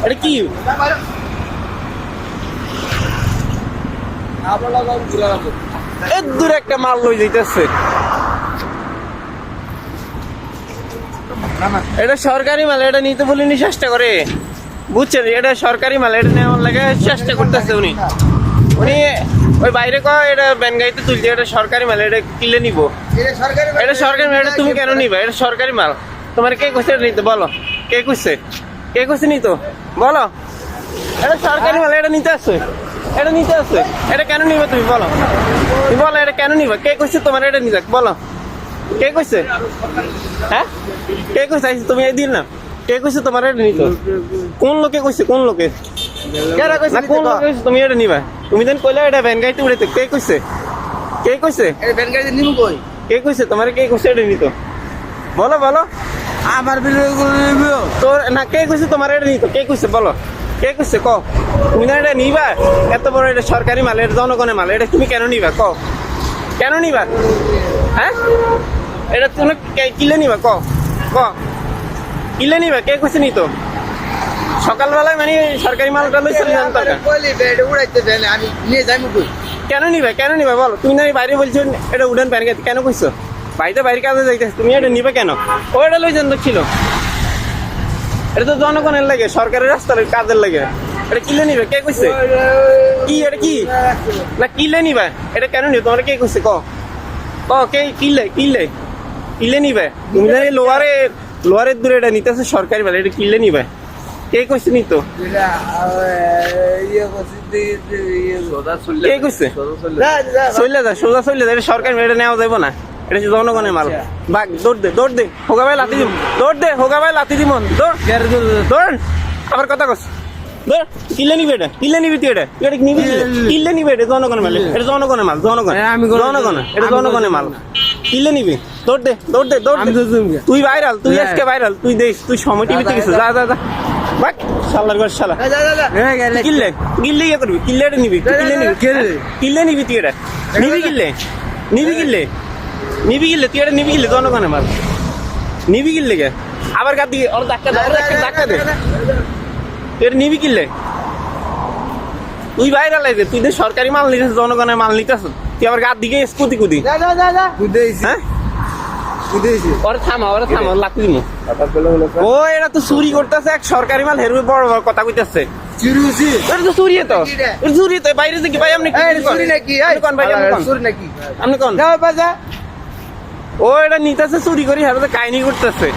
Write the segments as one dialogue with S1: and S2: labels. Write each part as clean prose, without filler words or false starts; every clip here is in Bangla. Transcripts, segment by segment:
S1: এটা কি দূরে একটা মাল লই যাইতেছে। এটা সরকারি মাল, এটা নিতে বলিনি চেষ্টা করে, বুঝছেন? এটা সরকারি মাল, এটা নেওয়ার লাগে চেষ্টা করতেছে উনি। ওই বাইরে কয় এটা ব্যান গাড়িতে তুলছে, এটা সরকারি মাল, এটা কিলে নিব। এটা সরকারি মাল, এটা তুমি কেন নিবা? এটা সরকারি মাল। তোমার কে কইছে এটা নিতে? বলো কে কইছে? কে কইছে নিতো? বলো। এটা সরকারি মাল, এটা নিতে আসছে, এটা নিতে আসছে, এটা কেন নিবা তুমি? বলো, তুমি বলো এটা কেন নিবা? কে কইছে তোমার এটা নিতে? বলো কে কইছে? হ্যাঁ কে কইছে? তুমি এই দিন না, কে কইছে তোমার এটা নিতে? কোন লোকে কইছে? কোন লোকে? না কোন লোকে কইছে তুমি এটা নিবা? তুমি দেন কইলা এটা ভ্যান গাড়িতে উড়াইতে, কে কইছে? কে কইছে
S2: এই ভ্যান গাড়িতে নিমু কই?
S1: কে কইছে তোমার? কে কইছে এটা নিতে? বলো বলো।
S2: আমার বিলে নিবো
S1: তোর না, কে কইছে তোমার এটা নিতে? কে কইছে? বলো কে কইছে? ক তুমি না এটা নিবা? এত বড় এটা সরকারি মাল, এটা জনগণের মাল, এটা তুমি কেন নিবা? ক কেন নিবা? হ্যাঁ এটা তুমি কিলে নিবা? ক ক কিলে নিবা? কে কইছে নিতো? সকালবেলায় মানে সরকারি মালটা লই চলে যান টাকা।
S2: কইলি বেড উড়াইতে দেন, আমি নিয়ে যাইমু কই?
S1: কেন নিবা? কেন নিবা বলো? তুমি না বাইরে বলছো এটা উড়ান প্যান গেছে, কেন কইছো? বাইরে বাইরে কাজে যাইতেছে, তুমি এটা নিবা কেন? ও এটা লই যান তো ছিল, এটা তো জনগণের লাগে, সরকারের রাস্তার কাজের লাগে। এটা কিলে নিবে? কে কইছে? কি এটা কি না কিলে নিবা? এটা কেন নিবে? তোমার কে কইছে? ক ক কে কিলে কিলে কিলে নিবে? তুমি জানি লোয়ারের দূরে এটা নিতেছে সরকারি মাল, এটা কিলে নিবে? কে কইছে নিতো? কে কইছে? চলে যা, সোজা চলে যা, এটা সরকারি মাল, এটা নেওয়া যাইব না, এটা হচ্ছে জনগণের মাল। বাঘ দৌড় দে, দৌড় দে, হোগা ভাই লাথি দিব, দৌড় দে, হোগা ভাই লাথি দিব, দৌড়। আবার কথা কস, দৌড়। কিলে নিবি? এটা কিলে নিবি? তুই এটা নিবি? কিলে নিবি? এটা জনগণের মাল, এটা জনগণের মাল, জনগণ, জনগণ, এটা জনগণের মাল। কিলে নিবি? দৌড় দে, দৌড় দে, দৌড় দে। তুই ভাইরাল, তুই আজকে ভাইরাল, তুই দেখ, তুই সময় টিভিতে গেছিস, যা যা যা বাক, শালার ঘর শালা। কিল্লে কিল্লে ইয়ে করবি? কিল্লে এটা নিবি? কিল্লে নিবি? কিল্লে নিবি? তুই এটা নিবি? কিল্লে নিবি? কিল্লে নিবি? কিল্লে তুই এটা নিবি? কিল্লে জনগণের মাল নিবি? কিল্লে গে আবার গাদ দিকে ওর ধাক্কা দে, ধাক্কা দে, তুই এটা নিবি? কিল্লে তুই ভাইরাল আইছে, তুই যে সরকারি মাল নিতেছ, জনগণের মাল নিতেছ, তুই আবার গাদ দিকে স্কুটি কুদি। হ্যাঁ ওরা থামা, ওরা থামা, লাথি দিব। ও এটা তো চুরি করতেছে এক সরকারি মাল, হেরু বড় বড় কথা কইতেছে। এটা তো চুরি, তো এটা চুরি, তো বাইরে থেকে ভাই আপনি
S2: চুরি নাকি?
S1: কোন ভাই
S2: চুরি নাকি?
S1: আপনি কোন?
S2: যাও বাজা,
S1: ও এটা নিতেছে চুরি করি, হেরু তো কাহিনী করতেছে।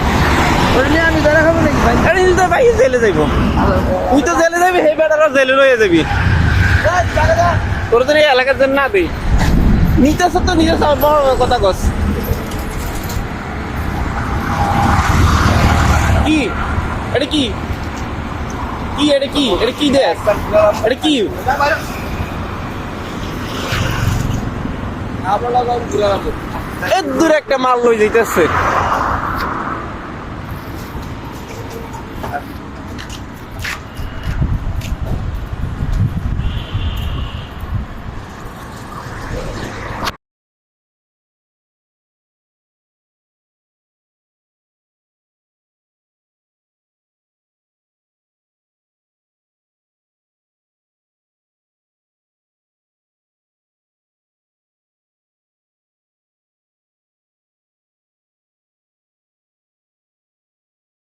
S2: ওরে নিয়ে আমি ধরা খাবো নাকি ভাই?
S1: এটা নিতে ভাই জেলে যাইব, তুই তো জেলে যাবি, হে বেটারা জেলে রয়ে যাবি, তোর তো এই এলাকার জন্য না দেই। নিতেছে তো নিতেছে, বড় বড় কথা কস। কি এটা কি কি এটা কি? এটা কি দেশ? এটা কি? দূরে একটা মাল লই যাইতেছে।